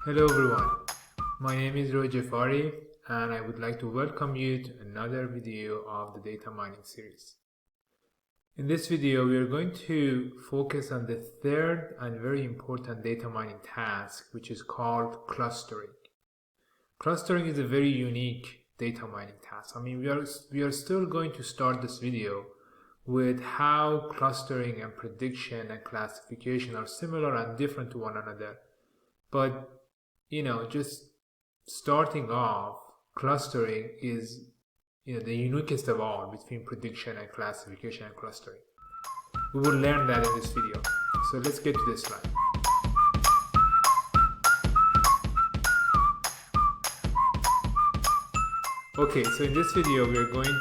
Hello everyone, my name is Roy Jafari and I would like to welcome you to another video of the data mining series. In this video, we are going to focus on the third and very important data mining task, which is called clustering. Clustering is a very unique data mining task. We are still going to start this video with how clustering and prediction and classification are similar and different to one another. But just starting off, clustering is the uniquest of all between prediction and classification and clustering. We will learn that in this video. So let's get to this slide. Okay, so in this video we are going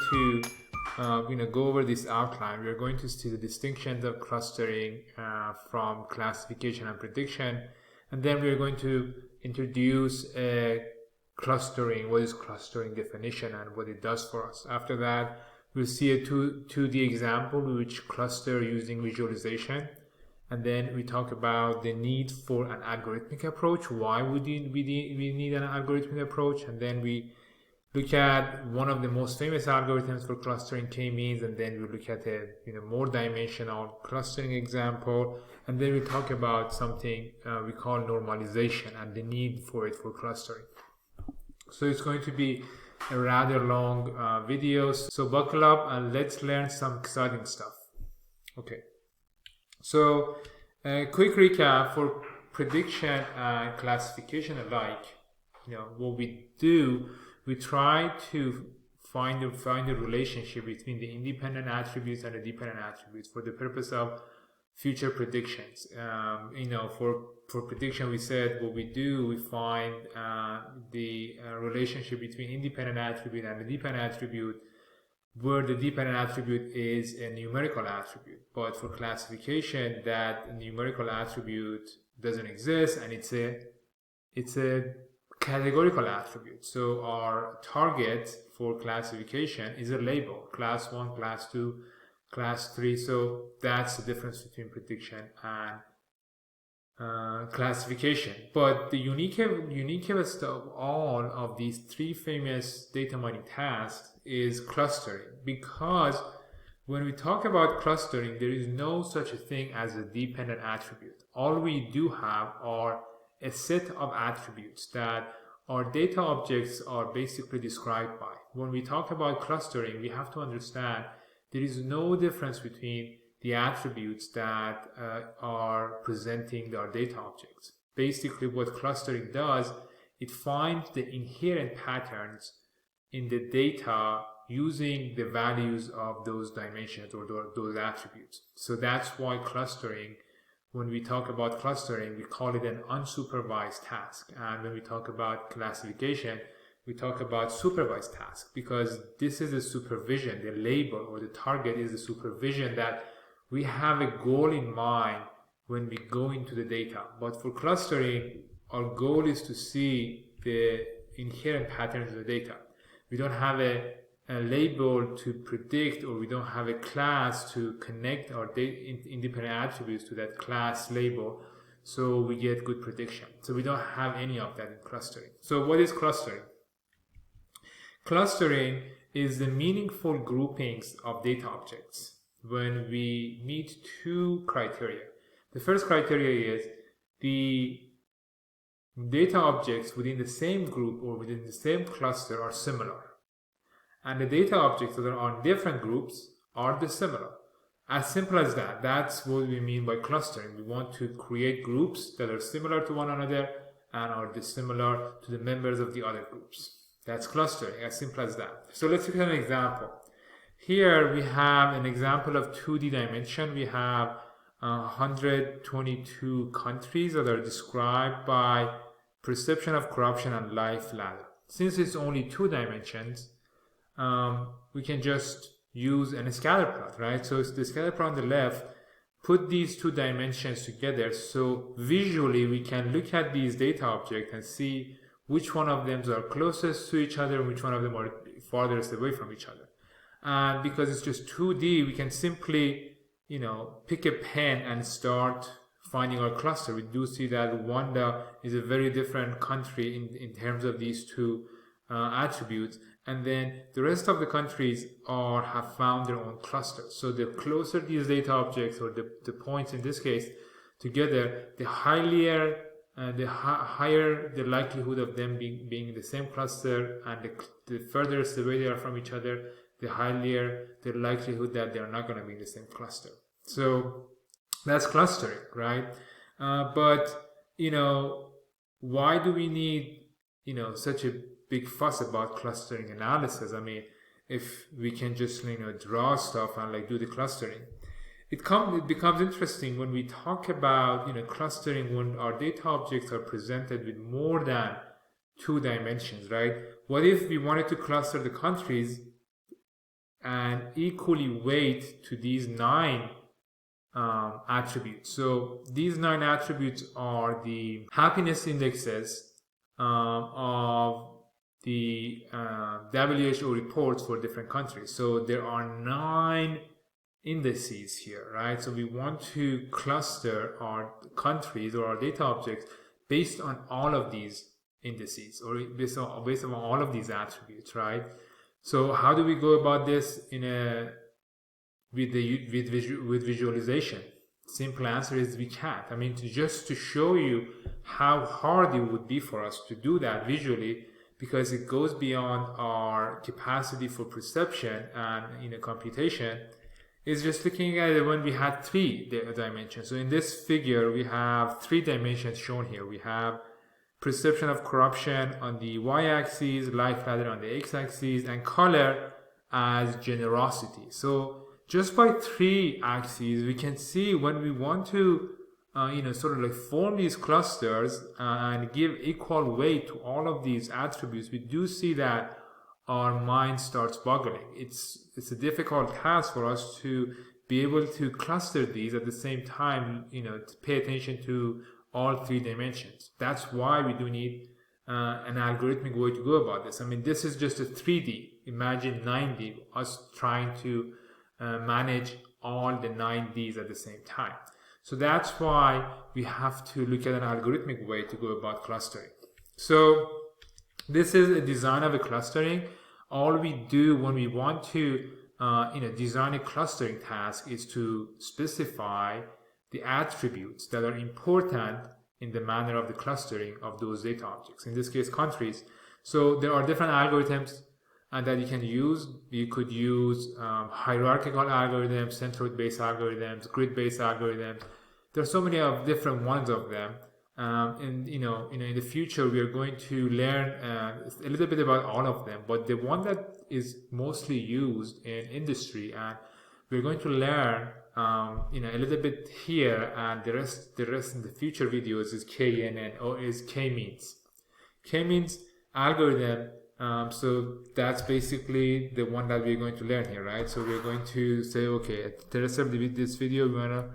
to go over this outline. We are going to see the distinctions of clustering from classification and prediction, and then we are going to introduce clustering, what is clustering definition and what it does for us. After that, we'll see a 2D example which cluster using visualization, and then we talk about the need for an algorithmic approach, why we need an algorithmic approach, and then we look at one of the most famous algorithms for clustering, Kmeans, and then we look at a more dimensional clustering example, and then we talk about something we call normalization and the need for it for clustering. So it's going to be a rather long video, so buckle up and let's learn some exciting stuff. Okay, so a quick recap for prediction and classification alike. What we do, we try to find a relationship between the independent attributes and the dependent attributes for the purpose of future predictions. For prediction, we said what we do, we find the relationship between independent attribute and the dependent attribute, where the dependent attribute is a numerical attribute. But for classification, that numerical attribute doesn't exist, and it's a categorical attribute. So our target for classification is a label, class 1, class 2, class 3. So that's the difference between prediction and classification. But the uniquest of all of these three famous data mining tasks is clustering, because when we talk about clustering, there is no such a thing as a dependent attribute. All we do have are a set of attributes that our data objects are basically described by. When we talk about clustering, we have to understand there is no difference between the attributes that are presenting our data objects. Basically, what clustering does, it finds the inherent patterns in the data using the values of those dimensions or those attributes. So that's why clustering, when we talk about clustering, we call it an unsupervised task. And when we talk about classification, we talk about supervised task, because this is a supervision. The label or the target is a supervision that we have a goal in mind when we go into the data. But for clustering, our goal is to see the inherent patterns of the data. We don't have a label to predict, or we don't have a class to connect our independent attributes to that class label, so we get good prediction. So we don't have any of that in clustering. So what is clustering? Clustering is the meaningful groupings of data objects when we meet two criteria. The first criteria is the data objects within the same group or within the same cluster are similar, and the data objects that are on different groups are dissimilar. As simple as that. That's what we mean by clustering. We want to create groups that are similar to one another and are dissimilar to the members of the other groups. That's clustering, as simple as that. So let's look at an example. Here we have an example of 2D dimension. We have 122 countries that are described by perception of corruption and life ladder. Since it's only 2 dimensions, we can just use a scatter plot, right? So it's the scatter plot on the left, put these 2 dimensions together, so visually we can look at these data objects and see which one of them are closest to each other and which one of them are farthest away from each other. And because it's just 2D, we can simply pick a pen and start finding our cluster, we do see that Rwanda is a very different country in terms of these two attributes, and then the rest of the countries have found their own clusters. So the closer these data objects, or the points in this case, together, the higher the likelihood of them being in the same cluster, and the furthest away they are from each other, the higher the likelihood that they are not going to be in the same cluster. So that's clustering, right? But why do we need such a big fuss about clustering analysis? I mean, if we can just draw stuff and do the clustering, it becomes interesting when we talk about clustering, when our data objects are presented with more than 2 dimensions, right? What if we wanted to cluster the countries and equally weight to these 9 attributes? So these 9 attributes are the happiness indexes of the WHO reports for different countries. So there are 9 indices here, right? So we want to cluster our countries or our data objects based on all of these indices, or based on all of these attributes, right? So how do we go about this with visualization? Simple answer is we can't. I mean, just to show you how hard it would be for us to do that visually, because it goes beyond our capacity for perception and computation, is just looking at it when we had 3 dimensions. So in this figure, we have 3 dimensions shown here. We have perception of corruption on the y-axis, life ladder on the x-axis, and color as generosity. So just by 3 axes, we can see when we want to form these clusters and give equal weight to all of these attributes, we do see that our mind starts boggling. It's a difficult task for us to be able to cluster these at the same time, to pay attention to all 3 dimensions. That's why we do need an algorithmic way to go about this. I mean, this is just a 3D. Imagine 9D, us trying to manage all the 9Ds at the same time. So that's why we have to look at an algorithmic way to go about clustering. So this is a design of a clustering. All we do when we want to design a clustering task is to specify the attributes that are important in the manner of the clustering of those data objects, in this case countries. So there are different algorithms that you can use. You could use hierarchical algorithms, centroid-based algorithms, grid-based algorithms. There are so many different ones of them. And in the future we are going to learn a little bit about all of them, but the one that is mostly used in industry, and we're going to learn a little bit here, and the rest in the future videos is KNN, or is Kmeans. Kmeans algorithm. So that's basically the one that we're going to learn here, right? So we're going to say, okay, at the rest of this video we're going to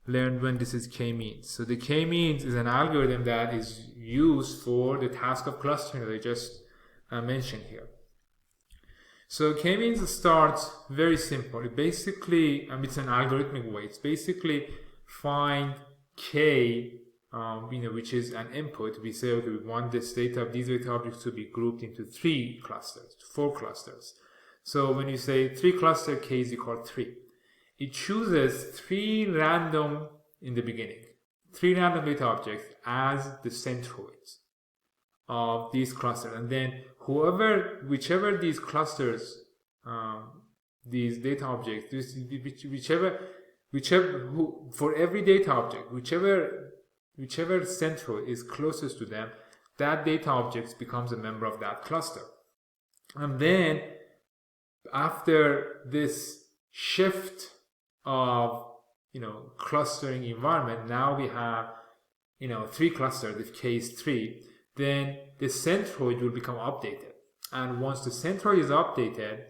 learn when this is Kmeans. So the Kmeans is an algorithm that is used for the task of clustering that I just mentioned here. So Kmeans starts very simple. It basically, it's an algorithmic way. It's basically find K, which is an input. We say, okay, we want these data objects to be grouped into 3 clusters, 4 clusters. So when you say 3 cluster, K is equal to 3. It chooses 3 random in the beginning, 3 random data objects as the centroids of these clusters, and then whichever these clusters, these data objects, for every data object, whichever centroid is closest to them, that data object becomes a member of that cluster. And then after this shift of clustering environment, now we have 3 clusters. If K is 3, then the centroid will become updated, and once the centroid is updated,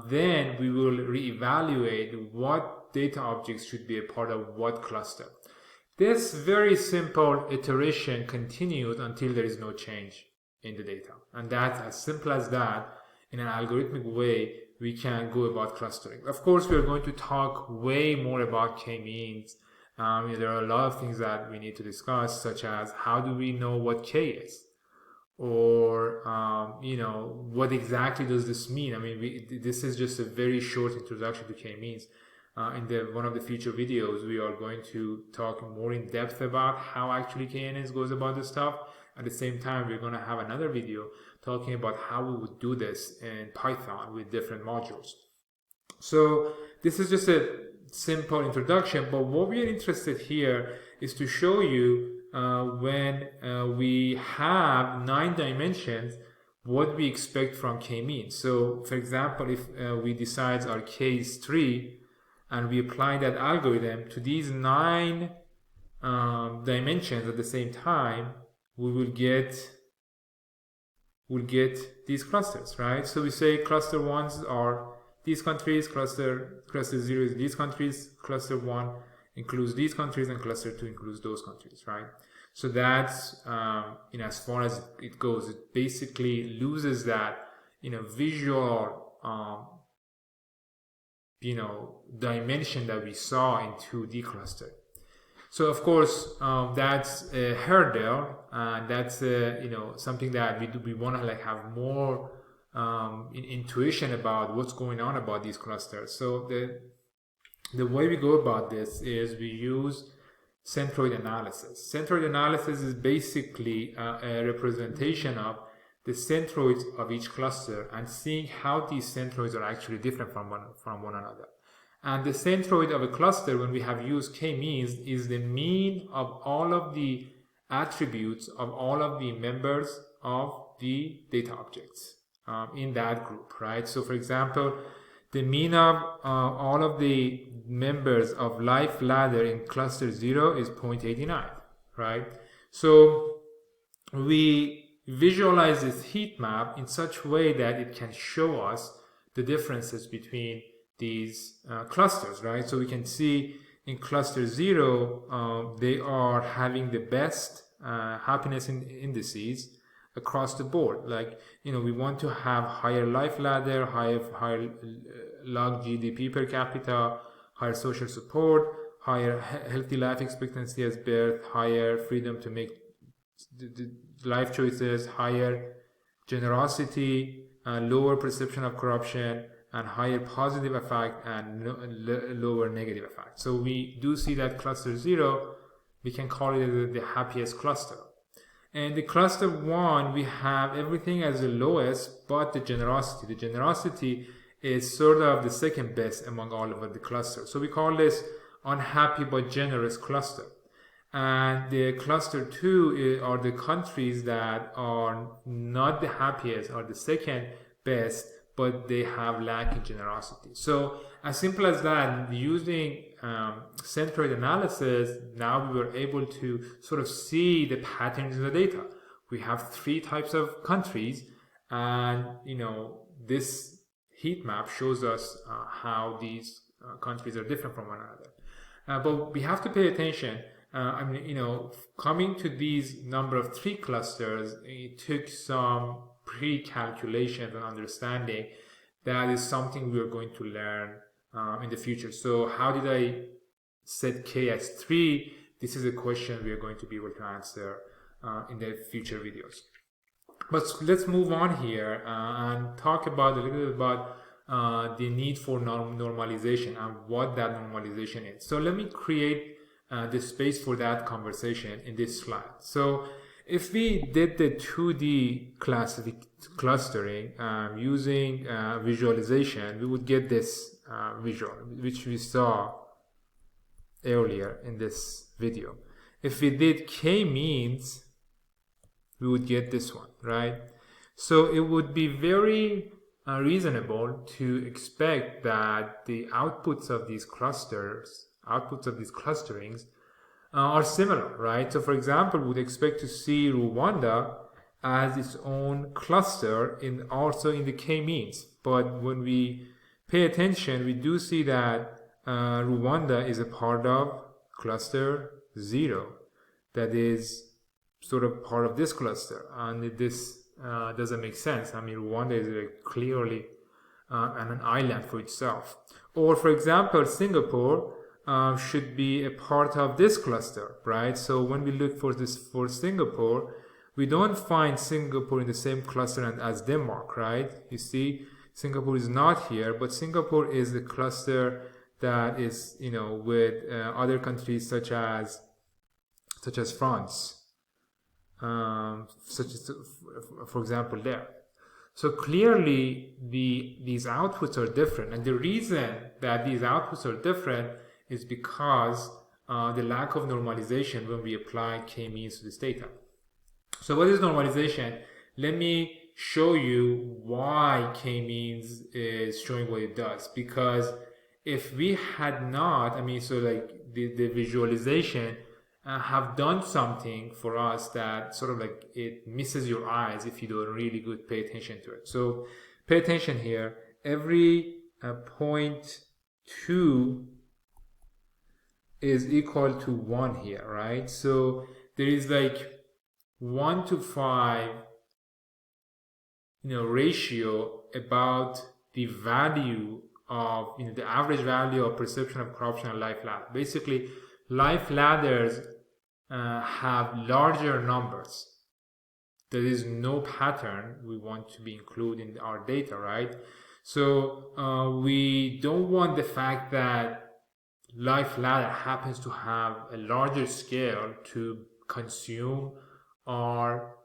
then we will reevaluate what data objects should be a part of what cluster. This very simple iteration continues until there is no change in the data, and that's as simple as that. In an algorithmic way, we can go about clustering. Of course, we are going to talk way more about K-means There are a lot of things that we need to discuss, such as how do we know what K is? Or what exactly does this mean? I mean, this is just a very short introduction to Kmeans. In one of the future videos, we are going to talk more in depth about how actually Kmeans goes about this stuff. At the same time, we're going to have another video talking about how we would do this in Python with different modules. So this is just a simple introduction, but what we are interested here is to show you when we have 9 dimensions, what we expect from K-means. So for example, if we decide our K is 3 and we apply that algorithm to these 9 dimensions at the same time, we will get these clusters, right? So we say cluster 1s are these countries, cluster 0 is these countries, cluster 1 includes these countries, and cluster 2 includes those countries, right? So that's as far as it goes, it basically loses that visual dimension that we saw in 2D cluster. So of course that's a hurdle, and that's something that we want to have more intuition about what's going on about these clusters. So the way we go about this is we use centroid analysis. Centroid analysis is basically a representation of the centroids of each cluster and seeing how these centroids are actually different from one another. And the centroid of a cluster, when we have used K-means, is the mean of all of the attributes of all of the members of the data objects in that group, right? So for example, the mean of all of the members of life ladder in cluster 0 is 0.89, right? So we visualize this heat map in such a way that it can show us the differences between these clusters, right? So we can see in cluster 0, they are having the best happiness indices across the board. Like, we want to have higher life ladder, higher log GDP per capita, higher social support, higher healthy life expectancy as birth, higher freedom to make the life choices, higher generosity, lower perception of corruption, and higher positive effect and lower negative effect. So we do see that cluster 0, we can call it the happiest cluster. And the cluster 1, we have everything as the lowest but the generosity. The generosity is sort of the second best among all of the clusters. So we call this unhappy but generous cluster. And the cluster 2 are the countries that are not the happiest or the second best, but they have lacking generosity. So as simple as that, using centroid analysis, now we were able to sort of see the patterns in the data. We have 3 types of countries, and this heat map shows us how these countries are different from one another. But we have to pay attention. Coming to these number of 3 clusters, it took some pre-calculation and understanding. That is something we are going to learn in the future. So how did I set K as 3? This is a question we are going to be able to answer in the future videos. But let's move on here and talk about a little bit about the need for normalization and what that normalization is. So let me create the space for that conversation in this slide. So if we did the 2D clustering using visualization, we would get this visual, which we saw earlier in this video. If we did K-means, we would get this one, right? So it would be very reasonable to expect that the outputs of these clusterings are similar, right? So for example, we would expect to see Rwanda as its own cluster also in the K-means. But when we pay attention, we do see that Rwanda is a part of cluster 0. That is sort of part of this cluster. And this doesn't make sense. I mean, Rwanda is clearly an island for itself. Or for example, Singapore should be a part of this cluster, right? So when we look for this for Singapore, we don't find Singapore in the same cluster as Denmark, right? You see, Singapore is not here, but Singapore is the cluster that is, you know, with other countries such as France, such as, for example, there. So clearly, these outputs are different, and the reason that these outputs are different is because the lack of normalization when we apply K-means to this data. So what is normalization? Let me show you why K-means is showing what it does. Because if we had not, I mean, so like the visualization have done something for us that sort of like it misses your eyes if you don't really good pay attention to it. So pay attention here. Every 0.2 is equal to 1 here, right? So there is like 1 to 5, you know, ratio about the value of, you know, the average value of perception of corruption and life ladder. Basically, life ladders have larger numbers. There is no pattern we want to be included in our data, right? So we don't want the fact that life ladder happens to have a larger scale to consume our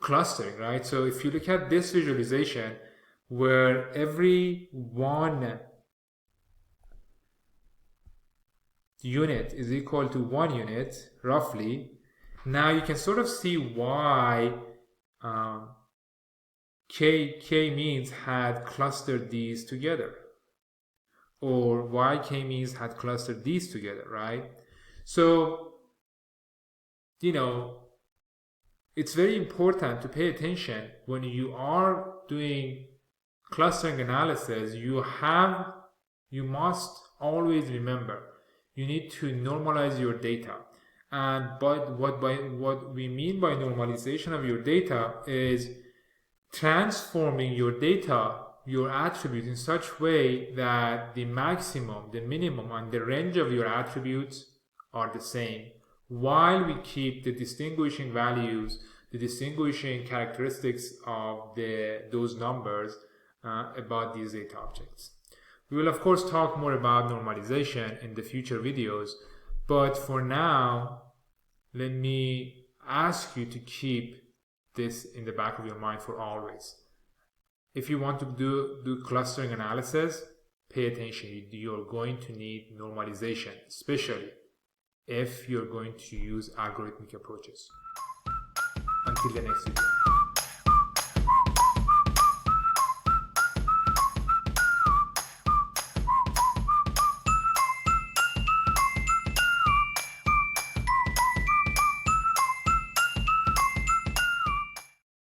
clustering, right? So if you look at this visualization where every 1 unit is equal to 1 unit, roughly, now you can sort of see why K-means had clustered these together, or why K-means had clustered these together, right? So, you know, it's very important to pay attention when you are doing clustering analysis. You must always remember you need to normalize your data. And but what we mean by normalization of your data is transforming your data, your attributes, in such way that the maximum, the minimum, and the range of your attributes are the same, while we keep the distinguishing values, the distinguishing characteristics of those numbers about these data objects. We will of course talk more about normalization in the future videos, but for now, let me ask you to keep this in the back of your mind for always. If you want to do clustering analysis, pay attention. You're going to need normalization, especially if you're going to use algorithmic approaches. Until the next video.